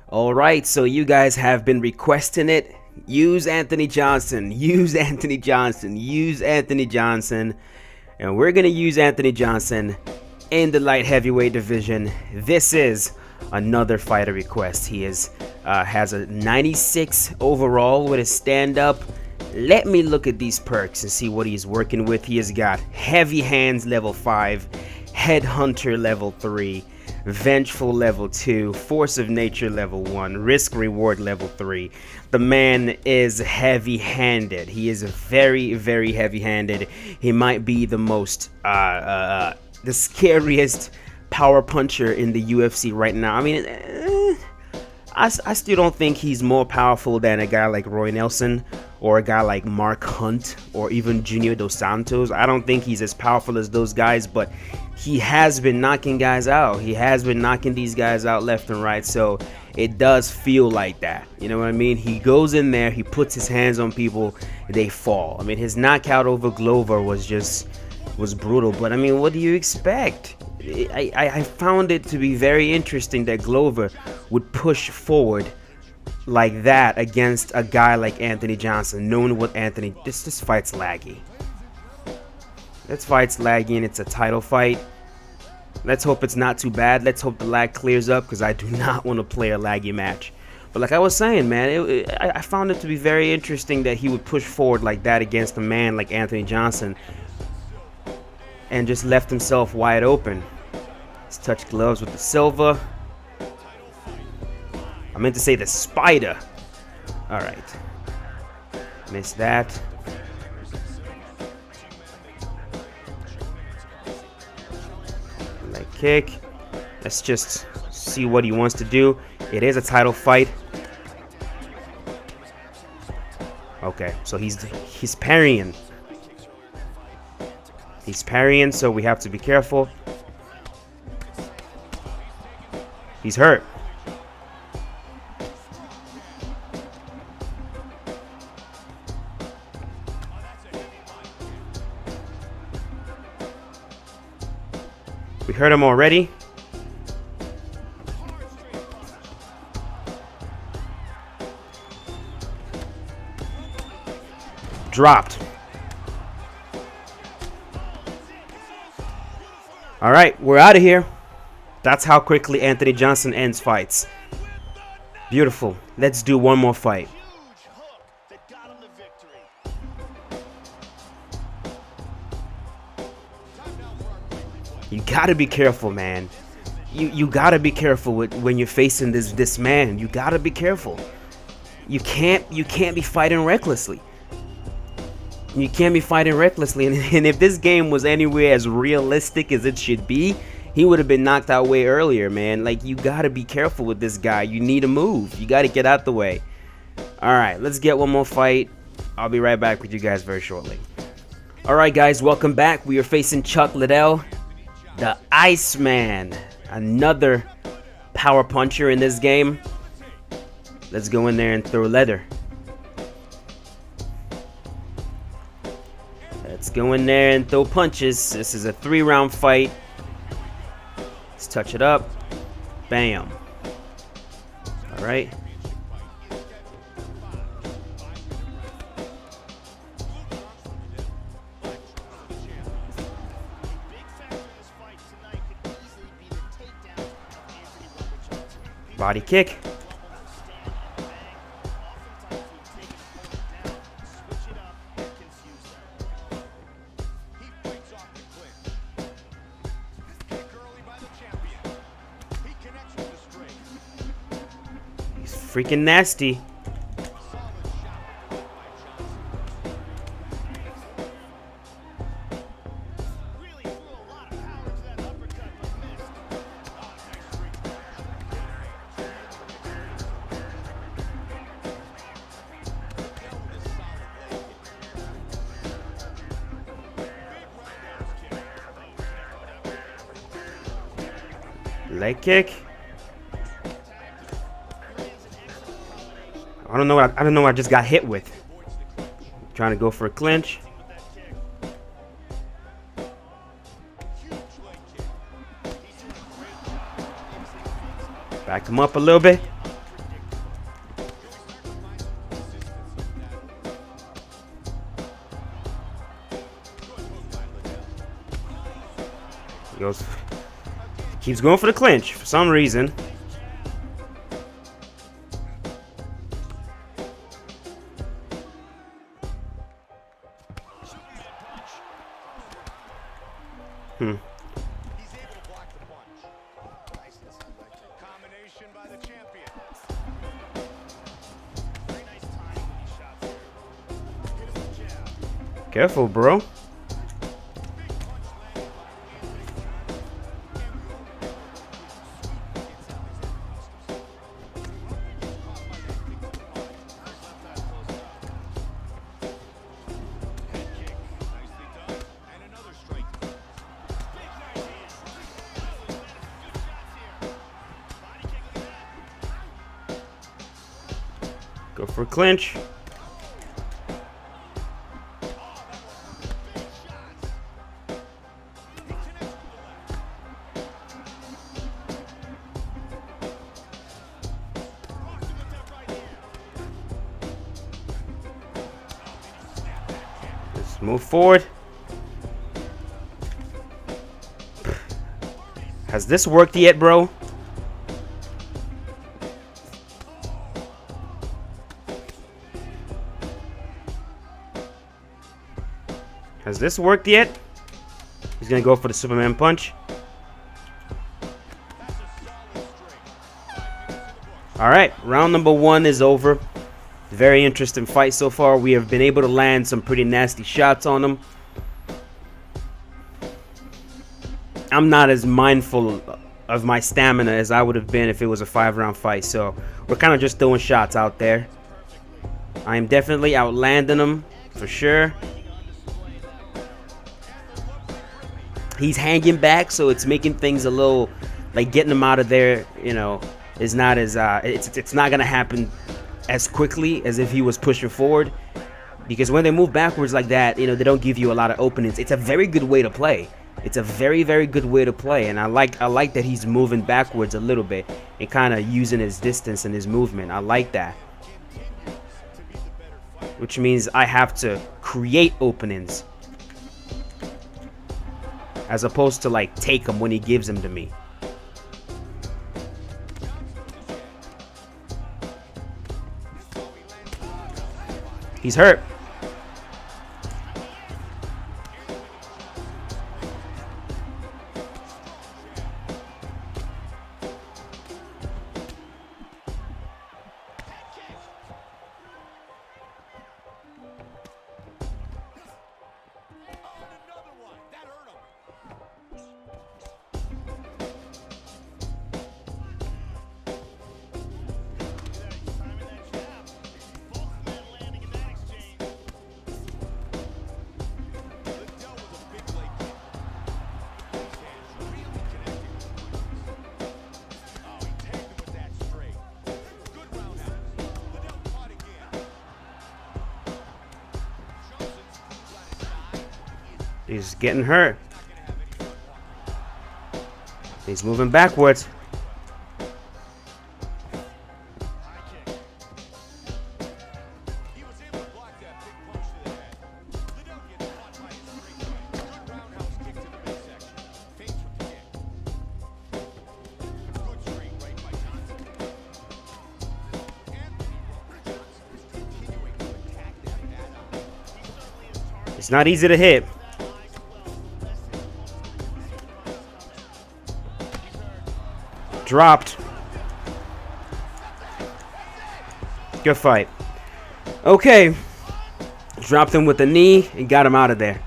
All right, so you guys have been requesting it. Use Anthony Johnson. Use Anthony Johnson. Use Anthony Johnson. And we're going to use Anthony Johnson in the light heavyweight division. This is another fighter request. He has a 96 overall with a stand-up. Let me look at these perks and see what he's working with. He has got Heavy Hands level 5, Headhunter level 3, Vengeful level 2, Force of Nature level 1, Risk Reward level 3. The man is heavy-handed. He is very, very heavy-handed. He might be the most, the scariest power puncher in the UFC right now. I mean, I still don't think he's more powerful than a guy like Roy Nelson or a guy like Mark Hunt or even Junior Dos Santos. I don't think he's as powerful as those guys, but he has been knocking guys out. He has been knocking these guys out left and right, so it does feel like that. You know what I mean? He goes in there, he puts his hands on people, they fall. I mean, his knockout over Glover was brutal, but I mean, what do you expect? I found it to be very interesting that Glover would push forward like that against a guy like Anthony Johnson, knowing what this fight's laggy. This fight's laggy and it's a title fight. Let's hope it's not too bad. Let's hope the lag clears up, because I do not want to play a laggy match. But like I was saying, man, I found it to be very interesting that he would push forward like that against a man like Anthony Johnson and just left himself wide open. Let's touch gloves with the Silva. I meant to say the Spider. All right. Missed that. Leg kick. Let's just see what he wants to do. It is a title fight. Okay, so he's parrying. He's parrying, so we have to be careful. He's hurt. We hurt him already. Dropped. All right, we're out of here. That's how quickly Anthony Johnson ends fights. Beautiful. Let's do one more fight. You gotta be careful, man. You gotta be careful when you're facing this man. You gotta be careful. You can't be fighting recklessly. You can't be fighting recklessly. And if this game was anywhere as realistic as it should be, he would have been knocked out way earlier, man. Like, you gotta be careful with this guy. You need to move. You gotta get out the way. All right, let's get one more fight. I'll be right back with you guys very shortly. All right, guys, welcome back. We are facing Chuck Liddell, the Iceman, another power puncher in this game. Let's go in there and throw leather. Let's go in there and throw punches. This is a 3-round fight. Let's touch it up. Bam. All right. Body kick. He's freaking nasty. Leg kick. I don't know what I just got hit with. Trying to go for a clinch. Back him up a little bit. Keeps going for the clinch for some reason. Careful, bro. Go for a clinch. Let's move forward. Has this worked yet, bro? Has this worked yet? He's gonna go for the Superman punch. Alright, round number 1 is over. Very interesting fight so far. We have been able to land some pretty nasty shots on him. I'm not as mindful of my stamina as I would have been if it was a 5-round fight, so we're kind of just throwing shots out there. I am definitely outlanding him for sure. He's hanging back, so it's making things a little, like, getting him out of there, you know, is not as it's not gonna happen as quickly as if he was pushing forward, because when they move backwards like that, you know, they don't give you a lot of openings. It's a very good way to play. It's a very, very good way to play, and I like that he's moving backwards a little bit and kind of using his distance and his movement. I like that, which means I have to create openings as opposed to, like, take him when he gives them to me. He's hurt. He's getting hurt. He's moving backwards. It's not easy to hit. Dropped. Good fight. Okay. Dropped him with the knee and got him out of there.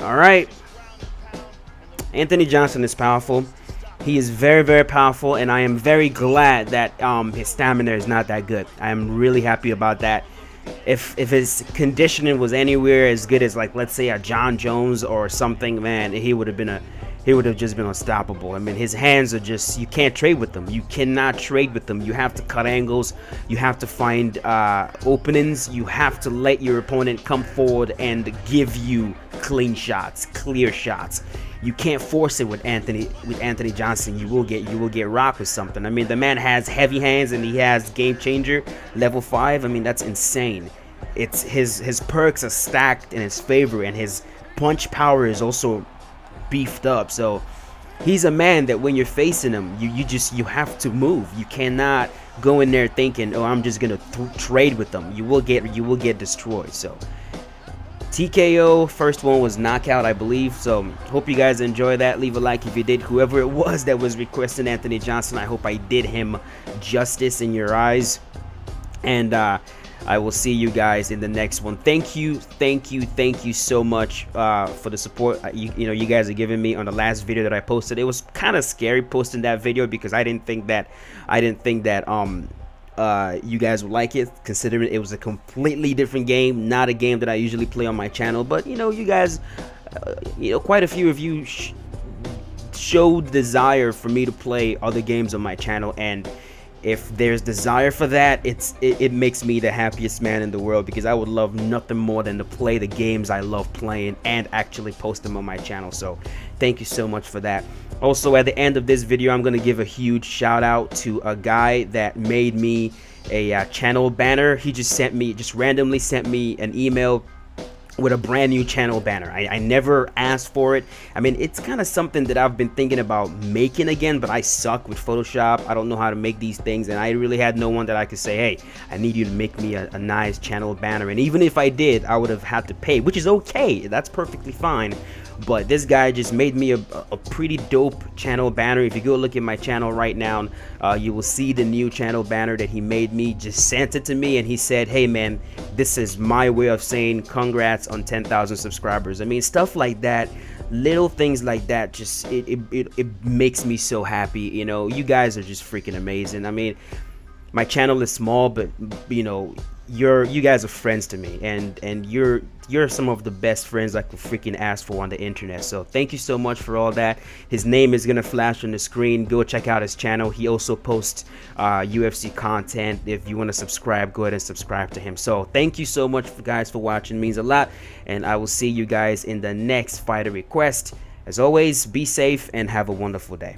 All right. Anthony Johnson is powerful. He is very, very powerful, and I am very glad that his stamina is not that good. I am really happy about that. If his conditioning was anywhere as good as, like, let's say a John Jones or something, man, he would have just been unstoppable. I mean, his hands are just, you can't trade with them. You cannot trade with them. You have to cut angles. You have to find openings. You have to let your opponent come forward and give you clean shots, clear shots. You can't force it with Anthony Johnson. You will get rocked with something. I mean, the man has heavy hands and he has game changer level 5. I mean, that's insane. It's his perks are stacked in his favor, and his punch power is also beefed up. So he's a man that when you're facing him, you have to move. You cannot go in there thinking, oh, I'm just gonna trade with them. You will get destroyed. So TKO, first one was knockout, I believe. So hope you guys enjoy that. Leave a like if you did. Whoever it was that was requesting Anthony Johnson, I hope I did him justice in your eyes. And I will see you guys in the next one. Thank you so much for the support you guys are giving me on the last video that I posted. It was kind of scary posting that video because I didn't think that you guys would like it, considering it was a completely different game, not a game that I usually play on my channel. But you guys, quite a few of you showed desire for me to play other games on my channel, and if there's desire for that, it makes me the happiest man in the world, because I would love nothing more than to play the games I love playing and actually post them on my channel. So thank you so much for that. Also, at the end of this video, I'm going to give a huge shout out to a guy that made me a channel banner. He just randomly sent me an email with a brand new channel banner. I never asked for it. I mean, it's kind of something that I've been thinking about making again, but I suck with Photoshop. I don't know how to make these things, and I really had no one that I could say, hey, I need you to make me a nice channel banner. And even if I did, I would have had to pay, which is okay. That's perfectly fine. But this guy just made me a pretty dope channel banner. If you go look at my channel right now, you will see the new channel banner that he made me. Just sent it to me, and he said, hey man, this is my way of saying congrats on 10,000 subscribers. I mean, stuff like that, little things like that, just it makes me so happy. You guys are just freaking amazing. I mean, my channel is small, but you guys are friends to me, and you're some of the best friends I could freaking ask for on the internet. So thank you so much for all that. His name is gonna flash on the screen. Go check out his channel. He also posts UFC content. If you want to subscribe, go ahead and subscribe to him. So thank you so much guys for watching. It means a lot, and I will see you guys in the next fighter request. As always, be safe and have a wonderful day.